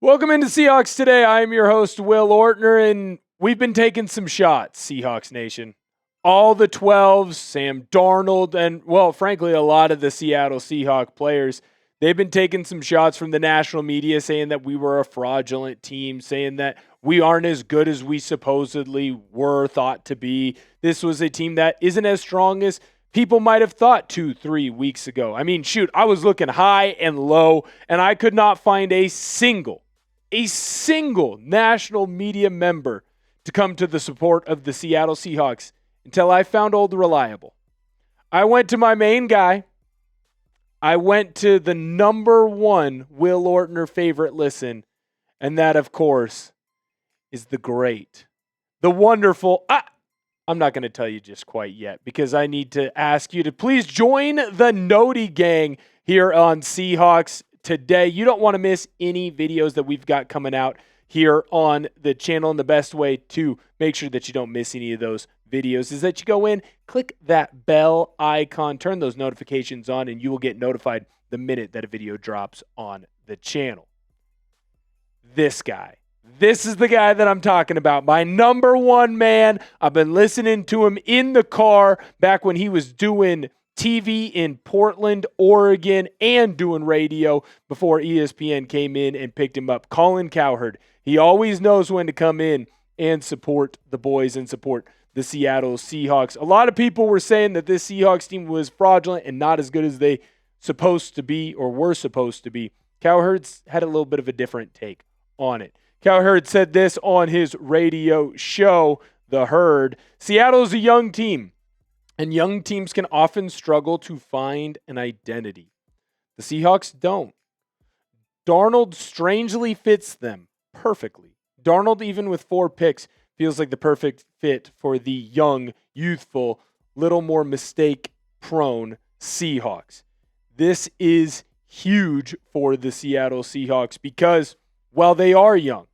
Welcome into Seahawks Today. I am your host, Will Ortner, and we've been taking some shots, Seahawks Nation. All the 12s, Sam Darnold, and, well, frankly, a lot of the Seattle Seahawks players, they've been taking some shots from the national media saying that we were a fraudulent team, saying that we aren't as good as we supposedly were thought to be. This was a team that isn't as strong as people might have thought 2-3 weeks ago. I mean, shoot, I was looking high and low, and I could not find a single national media member to come to the support of the Seattle Seahawks until I found Old Reliable. I went to my main guy. I went to the number one Will Ortner favorite listen, and that, of course, is the great, the wonderful, I'm not going to tell you just quite yet because I need to ask you to please join the Noti gang here on Seahawks Today. You don't want to miss any videos that we've got coming out here on the channel, and the best way to make sure that you don't miss any of those videos is that you go in, click that bell icon, turn those notifications on, and you will get notified the minute that a video drops on the channel. This is the guy that I'm talking about, my number one man. I've been listening to him in the car back when he was doing TV in Portland, Oregon, and doing radio before ESPN came in and picked him up. Colin Cowherd. He always knows when to come in and support the boys and support the Seattle Seahawks. A lot of people were saying that this Seahawks team was fraudulent and not as good as they supposed to be or were supposed to be. Cowherd's had a little bit of a different take on it. Cowherd said this on his radio show, The Herd. Seattle's a young team, and young teams can often struggle to find an identity. The Seahawks don't. Darnold strangely fits them perfectly. Darnold, even with 4 picks, feels like the perfect fit for the young, youthful, little more mistake-prone Seahawks. This is huge for the Seattle Seahawks because, while they are young,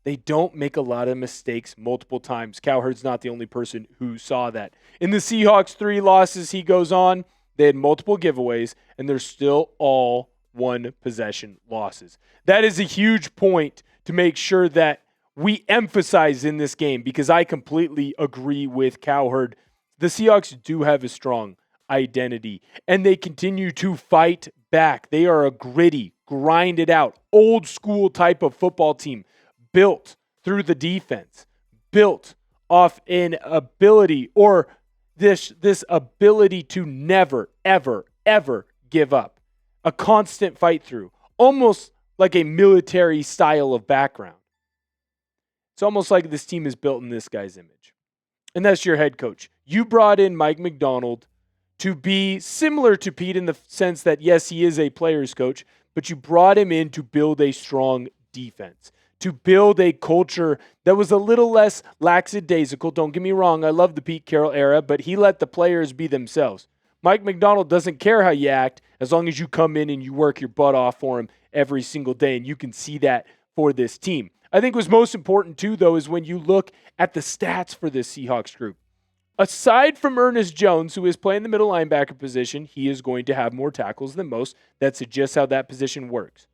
they don't make a lot of mistakes multiple times. Cowherd's not the only person who saw that. In the Seahawks' 3 losses, he goes on, they had multiple giveaways, and they're still all one-possession losses. That is a huge point to make sure that we emphasize in this game because I completely agree with Cowherd. The Seahawks do have a strong identity, and they continue to fight back. They are a gritty, grind-it-out, old-school type of football team, built through the defense, built off an ability or this ability to never, ever, ever give up. A constant fight through, almost like a military style of background. It's almost like this team is built in this guy's image. And that's your head coach. You brought in Mike Macdonald to be similar to Pete in the sense that, yes, he is a player's coach, but you brought him in to build a strong defense, to build a culture that was a little less lackadaisical. Don't get me wrong, I love the Pete Carroll era, but he let the players be themselves. Mike Macdonald doesn't care how you act as long as you come in and you work your butt off for him every single day, and you can see that for this team. I think what's most important, too, though, is when you look at the stats for this Seahawks group. Aside from Ernest Jones, who is playing the middle linebacker position, he is going to have more tackles than most. That's just how that position works.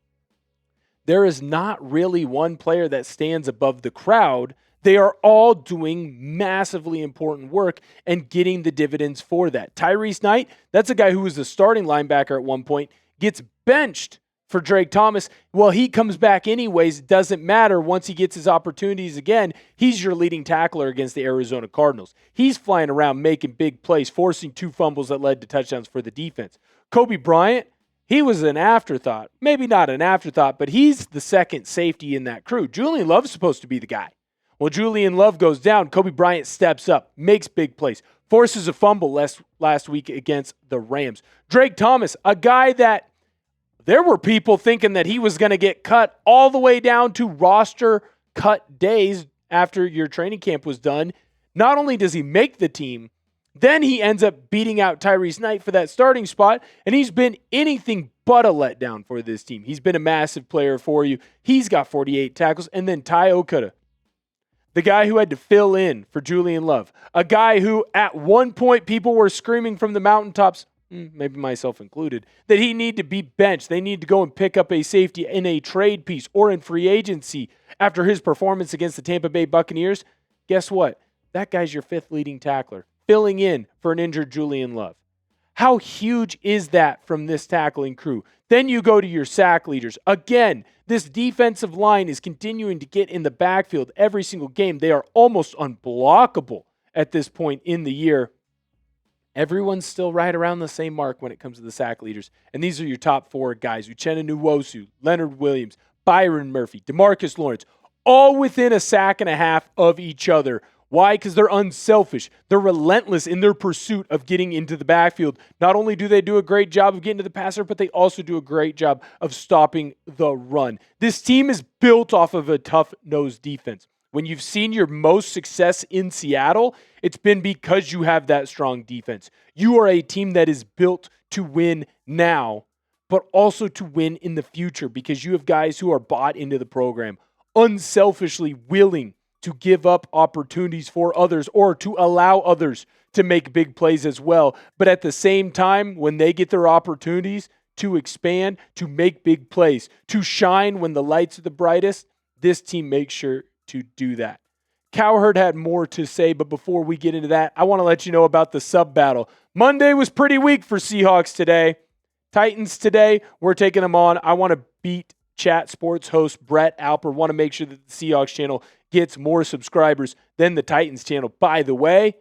There is not really one player that stands above the crowd. They are all doing massively important work and getting the dividends for that. Tyrice Knight, that's a guy who was the starting linebacker at one point, gets benched for Drake Thomas. Well, he comes back anyways. It doesn't matter. Once he gets his opportunities again, he's your leading tackler against the Arizona Cardinals. He's flying around making big plays, forcing 2 fumbles that led to touchdowns for the defense. Coby Bryant, he was an afterthought. Maybe not an afterthought, but he's the second safety in that crew. Julian Love's supposed to be the guy. Well, Julian Love goes down. Coby Bryant steps up, makes big plays, forces a fumble last week against the Rams. Drake Thomas, a guy that there were people thinking that he was going to get cut all the way down to roster cut days after your training camp was done. Not only does he make the team, then he ends up beating out Tyrice Knight for that starting spot, and he's been anything but a letdown for this team. He's been a massive player for you. He's got 48 tackles. And then Ty Okada, the guy who had to fill in for Julian Love, a guy who at one point people were screaming from the mountaintops, maybe myself included, that he need to be benched. They need to go and pick up a safety in a trade piece or in free agency after his performance against the Tampa Bay Buccaneers. Guess what? That guy's your fifth leading tackler, filling in for an injured Julian Love. How huge is that from this tackling crew? Then you go to your sack leaders. Again, this defensive line is continuing to get in the backfield every single game. They are almost unblockable at this point in the year. Everyone's still right around the same mark when it comes to the sack leaders. And these are your top four guys: Uchenna Nwosu, Leonard Williams, Byron Murphy, DeMarcus Lawrence, all within a sack and a half of each other. Why? Because they're unselfish. They're relentless in their pursuit of getting into the backfield. Not only do they do a great job of getting to the passer, but they also do a great job of stopping the run. This team is built off of a tough-nosed defense. When you've seen your most success in Seattle, it's been because you have that strong defense. You are a team that is built to win now, but also to win in the future because you have guys who are bought into the program, unselfishly willing to give up opportunities for others or to allow others to make big plays as well. But at the same time, when they get their opportunities to expand, to make big plays, to shine when the lights are the brightest, this team makes sure to do that. Cowherd had more to say, but before we get into that, I want to let you know about the sub battle. Monday was pretty weak for Seahawks today. Titans today, we're taking them on. I want to beat Chat Sports host Brett Alper. Want to make sure that the Seahawks channel gets more subscribers than the Titans channel. By the way,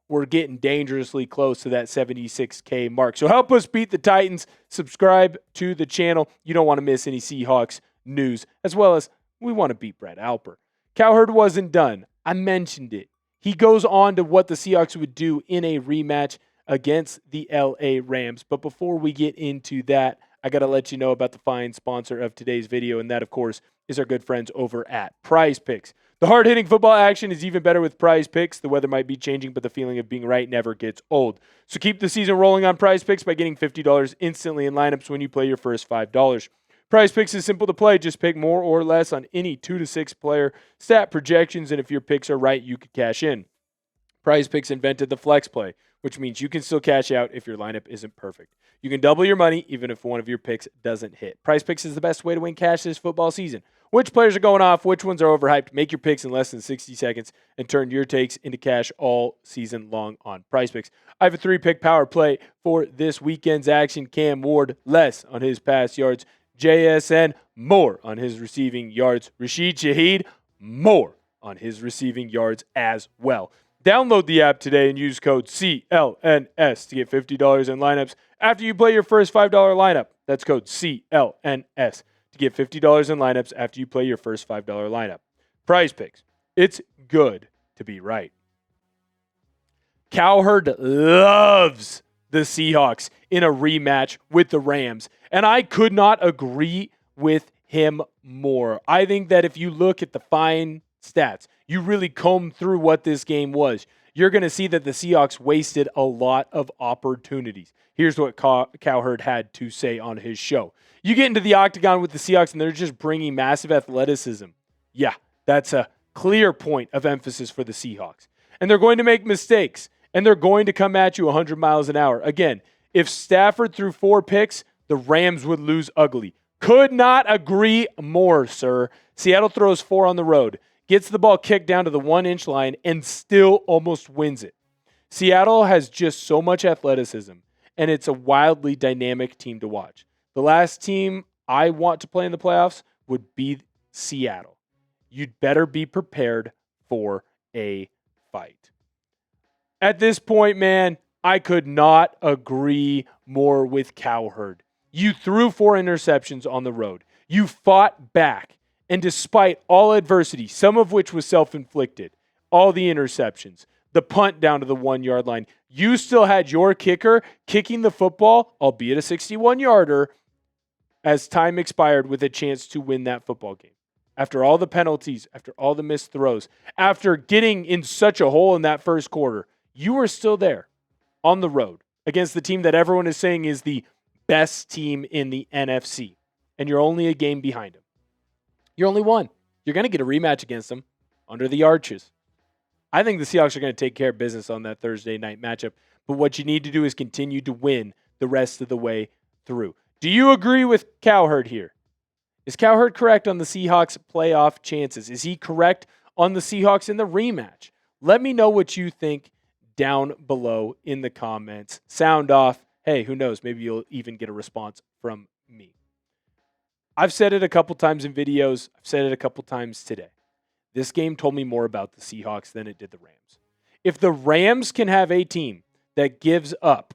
we're getting dangerously close to that 76K mark. So help us beat the Titans. Subscribe to the channel. You don't want to miss any Seahawks news, as well as we want to beat Brett Alper. Cowherd wasn't done. I mentioned it. He goes on to what the Seahawks would do in a rematch against the LA Rams. But before we get into that, I got to let you know about the fine sponsor of today's video, and that, of course, is our good friends over at PrizePicks. The hard-hitting football action is even better with PrizePicks. The weather might be changing, but the feeling of being right never gets old. So keep the season rolling on PrizePicks by getting $50 instantly in lineups when you play your first $5. PrizePicks is simple to play. Just pick more or less on any 2 to 6 player stat projections, and if your picks are right, you could cash in. PrizePicks invented the flex play, which means you can still cash out if your lineup isn't perfect. You can double your money even if one of your picks doesn't hit. PrizePicks is the best way to win cash this football season. Which players are going off? Which ones are overhyped? Make your picks in less than 60 seconds and turn your takes into cash all season long on PrizePicks. I have a 3-pick power play for this weekend's action. Cam Ward, less on his pass yards. JSN, more on his receiving yards. Rashid Shaheed, more on his receiving yards as well. Download the app today and use code CLNS to get $50 in lineups after you play your first $5 lineup. That's code CLNS to get $50 in lineups after you play your first $5 lineup. PrizePicks. It's good to be right. Cowherd loves the Seahawks in a rematch with the Rams, and I could not agree with him more. I think that if you look at the fine stats, you really comb through what this game was, you're going to see that the Seahawks wasted a lot of opportunities. Here's what Cowherd had to say on his show. You get into the octagon with the Seahawks and they're just bringing massive athleticism. Yeah, that's a clear point of emphasis for the Seahawks. And they're going to make mistakes, and they're going to come at you 100 miles an hour. Again, if Stafford threw 4 picks, the Rams would lose ugly. Could not agree more, sir. Seattle throws 4 on the road, gets the ball kicked down to the 1-inch line, and still almost wins it. Seattle has just so much athleticism, and it's a wildly dynamic team to watch. The last team I want to play in the playoffs would be Seattle. You'd better be prepared for a fight. At this point, man, I could not agree more with Cowherd. You threw 4 interceptions on the road. You fought back. And despite all adversity, some of which was self-inflicted, all the interceptions, the punt down to the 1-yard line, you still had your kicker kicking the football, albeit a 61-yarder, as time expired with a chance to win that football game. After all the penalties, after all the missed throws, after getting in such a hole in that first quarter, you were still there on the road against the team that everyone is saying is the best team in the NFC. And you're only a game behind them. You're only one. You're going to get a rematch against them under the arches. I think the Seahawks are going to take care of business on that Thursday night matchup. But what you need to do is continue to win the rest of the way through. Do you agree with Cowherd here? Is Cowherd correct on the Seahawks playoff chances? Is he correct on the Seahawks in the rematch? Let me know what you think down below in the comments. Sound off. Hey, who knows? Maybe you'll even get a response from me. I've said it a couple times in videos. I've said it a couple times today. This game told me more about the Seahawks than it did the Rams. If the Rams can have a team that gives up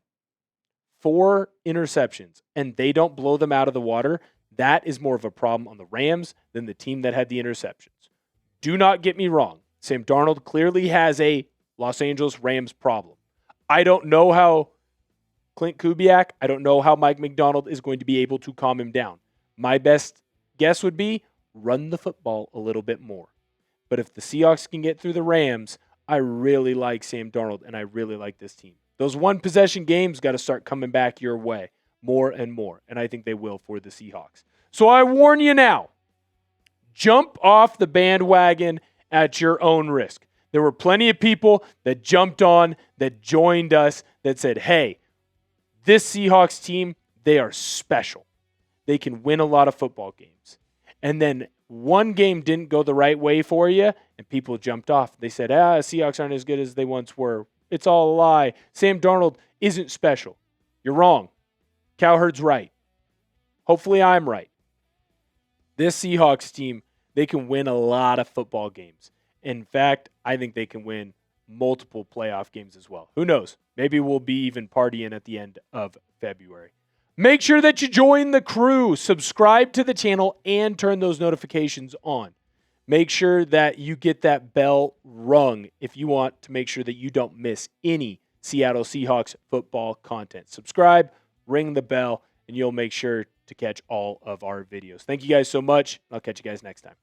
4 interceptions and they don't blow them out of the water, that is more of a problem on the Rams than the team that had the interceptions. Do not get me wrong. Sam Darnold clearly has a Los Angeles Rams problem. I don't know how Clint Kubiak, I don't know how Mike McDonald is going to be able to calm him down. My best guess would be run the football a little bit more. But if the Seahawks can get through the Rams, I really like Sam Darnold and I really like this team. Those one-possession games got to start coming back your way more and more, and I think they will for the Seahawks. So I warn you now, jump off the bandwagon at your own risk. There were plenty of people that jumped on, that joined us, that said, hey, this Seahawks team, they are special. They can win a lot of football games. And then one game didn't go the right way for you, and people jumped off. They said, Seahawks aren't as good as they once were. It's all a lie. Sam Darnold isn't special. You're wrong. Cowherd's right. Hopefully I'm right. This Seahawks team, they can win a lot of football games. In fact, I think they can win multiple playoff games as well. Who knows? Maybe we'll be even partying at the end of February. Make sure that you join the crew, subscribe to the channel, and turn those notifications on. Make sure that you get that bell rung if you want to make sure that you don't miss any Seattle Seahawks football content. Subscribe, ring the bell, and you'll make sure to catch all of our videos. Thank you guys so much. I'll catch you guys next time.